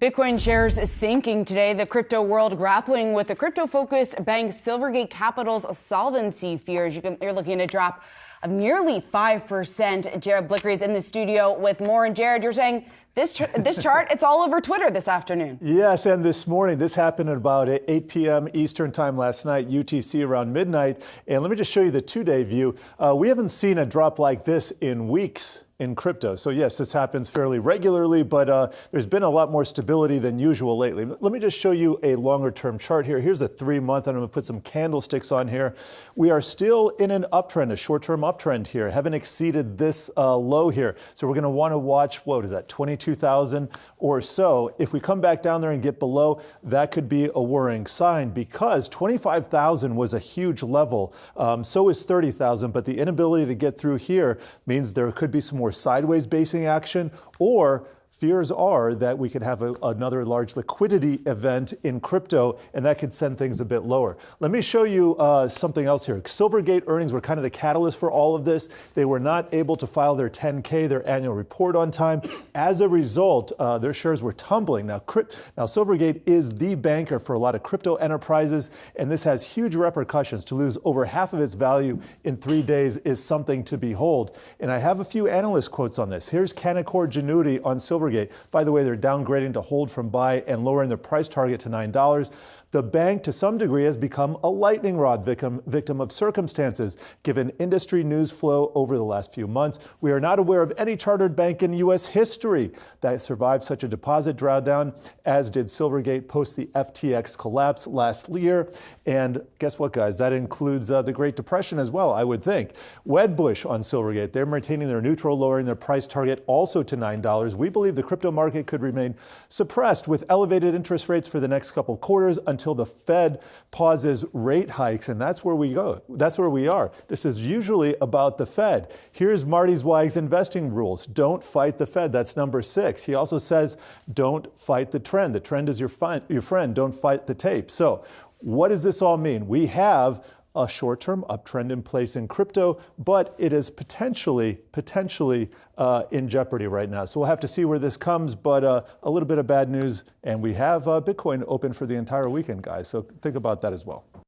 Bitcoin shares sinking today. The crypto world grappling with the crypto-focused bank Silvergate Capital's solvency fears. You're looking at a drop of nearly 5%. Jared Blikre is in the studio with more. And Jared, you're saying this chart, it's all over Twitter this afternoon. Yes, and this morning, this happened at about 8 p.m. Eastern time last night, UTC around midnight. And let me just show you the two-day view. We haven't seen a drop like this in weeks in crypto. So yes, this happens fairly regularly, but there's been a lot more stability than usual lately. Let me just show you a longer term chart here. Here's a 3-month, and I'm gonna put some candlesticks on here. We are still in an uptrend, a short-term uptrend here. Haven't exceeded this low here. So we're gonna wanna watch, what is that, 22,000 or so. If we come back down there and get below, that could be a worrying sign because 25,000 was a huge level. So is 30,000, but the inability to get through here means there could be some more sideways basing action, or fears are that we could have another large liquidity event in crypto, and that could send things a bit lower. Let me show you something else here. Silvergate earnings were kind of the catalyst for all of this. They were not able to file their 10K, their annual report on time. As a result, their shares were tumbling. Now, Silvergate is the banker for a lot of crypto enterprises, and this has huge repercussions. To lose over half of its value in 3 days is something to behold. And I have a few analyst quotes on this. Here's Canaccord Genuity on Silvergate. By the way, they're downgrading to hold from buy and lowering their price target to $9. The bank, to some degree, has become a lightning rod victim of circumstances, given industry news flow over the last few months. We are not aware of any chartered bank in U.S. history that survived such a deposit drawdown, as did Silvergate post the FTX collapse last year. And guess what, guys? That includes the Great Depression as well, I would think. Wedbush on Silvergate, they're maintaining their neutral, lowering their price target also to $9. We believe the crypto market could remain suppressed with elevated interest rates for the next couple of quarters until the Fed pauses rate hikes, and that's where we go. That's where we are. This is usually about the Fed. Here's Marty Zweig's investing rules. Don't fight the Fed. That's number 6. He also says, don't fight the trend. The trend is your friend. Don't fight the tape. So what does this all mean? We have a short-term uptrend in place in crypto, but it is potentially in jeopardy right now. So we'll have to see where this comes, but a little bit of bad news, and we have Bitcoin open for the entire weekend, guys. So think about that as well.